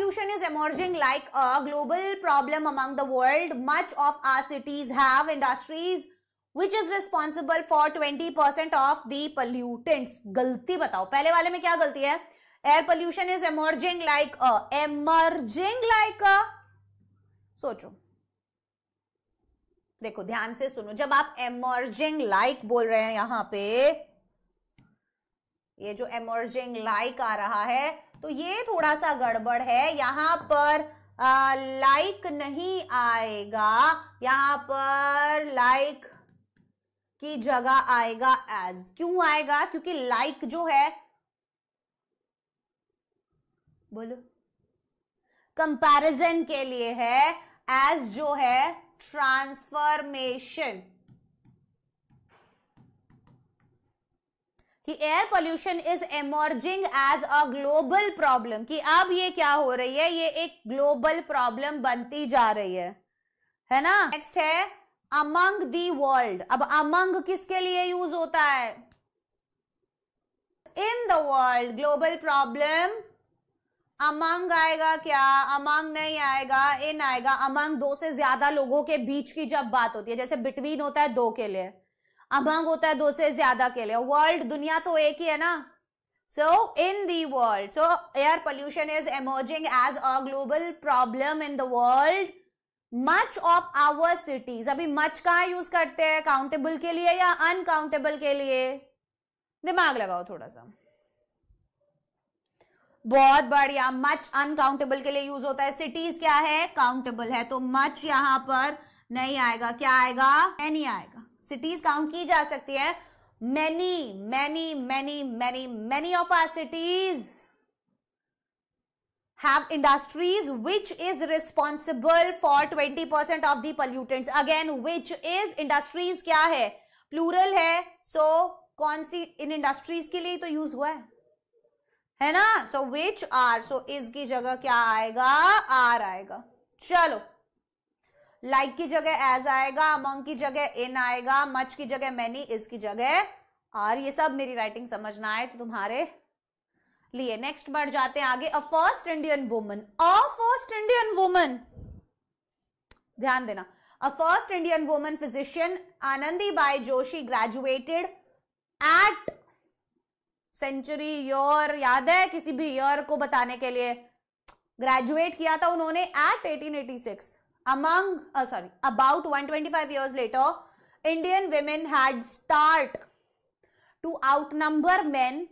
pollution is emerging like a global problem among the world. Much of our cities have industries which is responsible for 20% of the pollutants. गलती बताओ, पहले वाले में क्या गलती है? Air pollution is emerging like a, सोचो, देखो ध्यान से सुनो, जब आप emerging like बोल रहे हैं यहां पे, ये जो emerging like आ रहा है, तो ये थोड़ा सा गड़बड़ है. यहां पर like नहीं आएगा, यहां पर like की जगह आएगा as. क्यों आएगा? क्योंकि like जो है, बोलो, कंपैरिजन के लिए है. as जो है ट्रांसफॉर्मेशन. कि air pollution is emerging as a global problem, कि अब ये क्या हो रही है, ये एक ग्लोबल प्रॉब्लम बनती जा रही है ना. नेक्स्ट है अमंग दी वर्ल्ड. अब अमंग किसके लिए यूज होता है? इन the world. Global problem among आएगा क्या? अमंग नहीं आएगा, इन आएगा. अमंग दो से ज्यादा लोगों के बीच की जब बात होती है, जैसे बिटवीन होता है दो के लिए, अमंग होता है दो से ज्यादा के लिए. वर्ल्ड, दुनिया तो एक ही है ना. So in the world. So air pollution is emerging as a global problem in the world. Much of our cities. अभी मच कहां यूज करते हैं? काउंटेबल के लिए या अनकाउंटेबल के लिए? दिमाग लगाओ थोड़ा सा. बहुत बढ़िया. मच अनकाउंटेबल के लिए यूज होता है. सिटीज क्या है? काउंटेबल है. तो मच यहां पर नहीं आएगा. क्या आएगा? नहीं आएगा. सिटीज काउंट की जा सकती है. Many many many many many of our cities have industries which is responsible for 20% of the pollutants. Again, which is industries क्या है? Plural है. So कौन सी इन इंडस्ट्रीज के लिए तो यूज हुआ है ना. So which are. So is की जगह क्या आएगा? आर आएगा. चलो, like की जगह as आएगा, among की जगह in आएगा, much की जगह many, is की जगह आर. ये सब मेरी राइटिंग समझना है तो तुम्हारे लिए. नेक्स्ट बढ़ जाते हैं आगे. A first Indian woman. A first Indian woman, ध्यान देना. A first Indian woman physician Anandibai Joshi graduated at century year. याद है? किसी भी ईयर को बताने के लिए ग्रेजुएट किया था उन्होंने eight 1886. Among about 125 years later, Indian women had start to outnumber men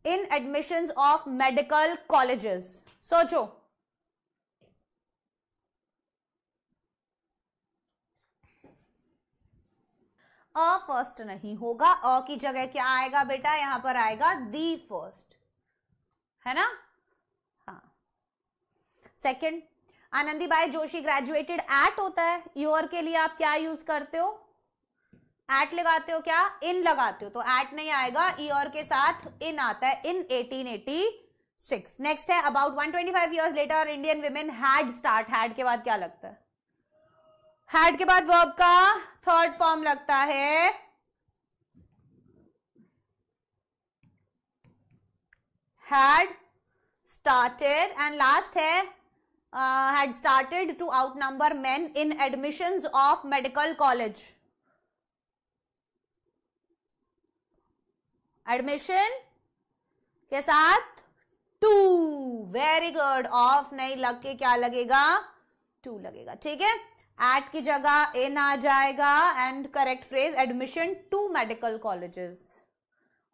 in admissions of medical colleges. सोचो, अ फर्स्ट नहीं होगा. अ की जगह क्या आएगा बेटा? यहां पर आएगा दी फर्स्ट, है ना. हाँ. Second, Anandibai Joshi graduated at होता है. ईयर के लिए आप क्या यूज करते हो? एट लगाते हो क्या? इन लगाते हो. तो एट नहीं आएगा, ईयर के साथ इन आता है. इन 1886. नेक्स्ट है about 125 years later, Indian women had start. Had के बाद क्या लगता है? हैड के बाद वर्ब का थर्ड फॉर्म लगता है. Had started. एंड लास्ट है had started to outnumber men in admissions of medical college. Admission के साथ टू. Very good. ऑफ नहीं लग के क्या लगेगा? टू लगेगा. ठीक है. एट की जगह इन आ जाएगा. And correct phrase admission to medical colleges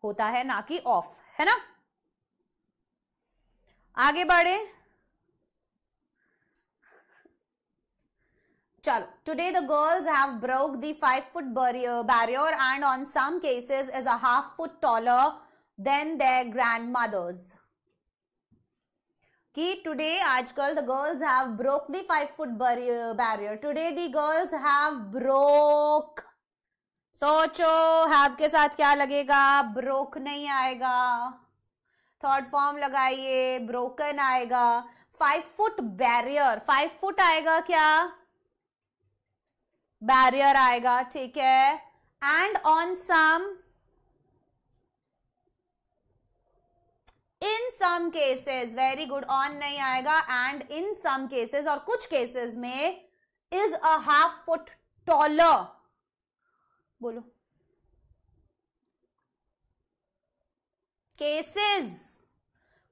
होता है, ना कि ऑफ, है ना. आगे बढ़े. चलो. Today the girls have broke the 5-foot barrier and on some cases is a half foot taller than their grandmothers. कि today आजकल the girls have broke the 5-foot barrier. Today the girls have broke. सोचो, have के साथ क्या लगेगा? broke नहीं आएगा. Third form लगाइए, broken आएगा. 5-foot barrier. 5 फुट आएगा क्या? बैरियर आएगा. ठीक है. And on some in some cases, very good, on नहीं आएगा, एंड इन सम केसेस, और कुछ केसेस में is a half foot taller. बोलो. केसेस,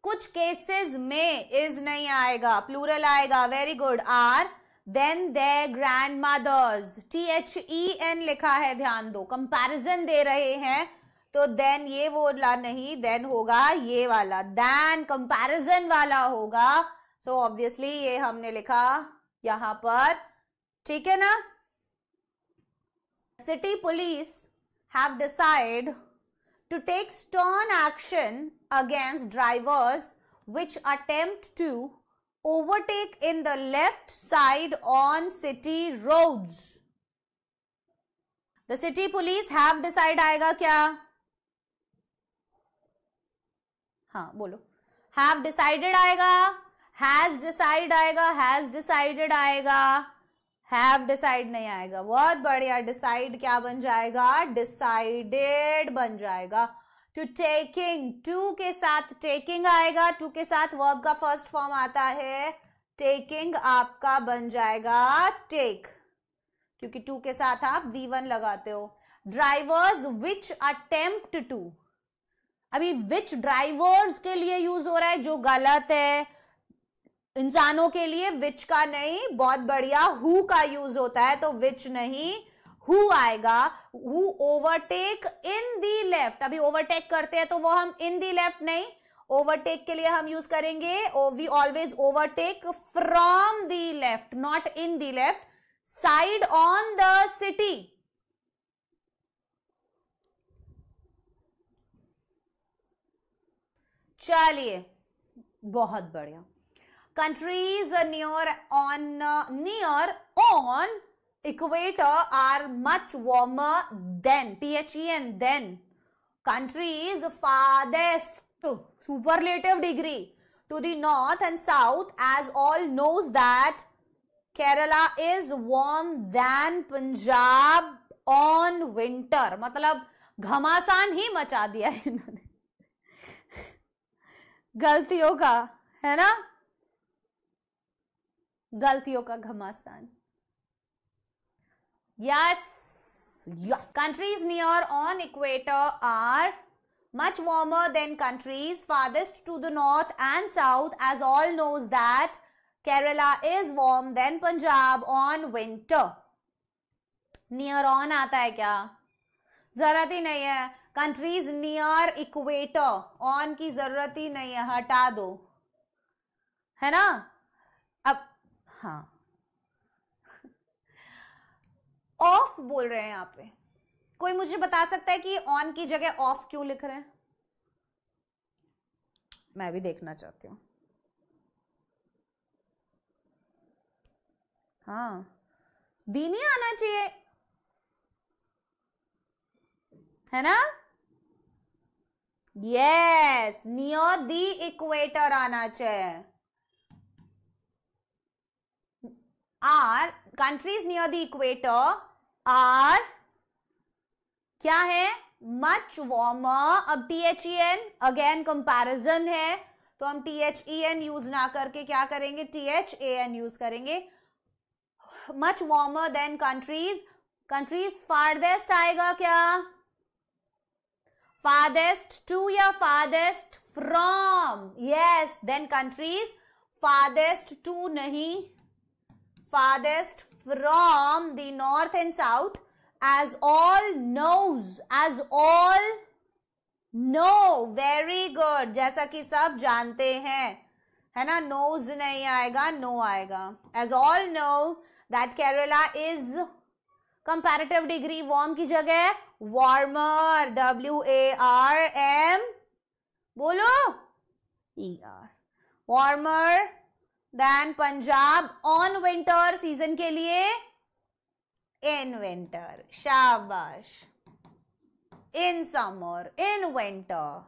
कुछ केसेस में इज नहीं आएगा, प्लूरल आएगा. Very good. Are then their grandmothers, THEN लिखा है, ध्यान दो, कंपैरिजन दे रहे हैं, तो देन ये बोला नहीं, देन होगा ये वाला, देन कंपैरिजन वाला होगा. सो ऑब्वियसली ये हमने लिखा यहां पर, ठीक है ना. City police have decide to take stern action against drivers which attempt to overtake in the left side on city roads. The city police have decided आएगा क्या? हाँ बोलो. Have decided आएगा, has decided आएगा, has decided आएगा, have decide नहीं आएगा. बहुत बढ़िया. decide क्या बन जाएगा? decided बन जाएगा. to taking, to के साथ taking आएगा, to के साथ verb का फर्स्ट फॉर्म आता है, taking आपका बन जाएगा take, क्योंकि to के साथ आप V1 लगाते हो. drivers which attempt to, अभी which drivers के लिए यूज हो रहा है, जो गलत है. इंसानों के लिए विच का नहीं, बहुत बढ़िया, हु का यूज होता है, तो विच नहीं, हु आएगा. Who overtake in the left, अभी ओवरटेक करते हैं तो वो हम इन दी लेफ्ट नहीं, ओवरटेक के लिए हम यूज करेंगे we always overtake from the left, not in the left, side on the city. चलिए, बहुत बढ़िया. Countries near on equator are much warmer than, THEN, then countries farthest, superlative degree, to the north and south, as all knows that Kerala is warm than Punjab on winter. मतलब घमासान ही मचा दिया है इन्होंने गलतियों का, है ना, गलतियों का घमासान. Yes, yes. Countries near on equator are much warmer than countries farthest to the north and south, as all knows that Kerala is warm than Punjab on winter. Near on आता है क्या? जरूरत ही नहीं है. Countries near equator, on की जरूरत ही नहीं है, हटा दो, है ना. अब हाँ, ऑफ बोल रहे हैं यहां पे. कोई मुझे बता सकता है कि ऑन की जगह ऑफ क्यों लिख रहे हैं? मैं भी देखना चाहती हूं. हाँ, दी नहीं आना चाहिए, है ना. यस, नियर दी इक्वेटर आना चाहिए. Are countries near the equator are क्या है? Much warmer. अब THEN अगेन कंपैरिजन है, तो हम THEN यूज ना करके क्या करेंगे? THAN यूज करेंगे. Much warmer than countries. Countries farthest आएगा क्या? फारदेस्ट टू या farthest from? Yes, than countries farthest to नहीं, farthest from the north and south, as all knows, as all know. Very good, जैसा कि सब जानते हैं, है ना. knows नहीं आएगा, no आएगा. as all know that Kerala is comparative degree warm की जगह warmer, WARM, बोलो, ER, warmer than Punjab on winter, season के लिए in winter. शाबाश. in summer, in winter.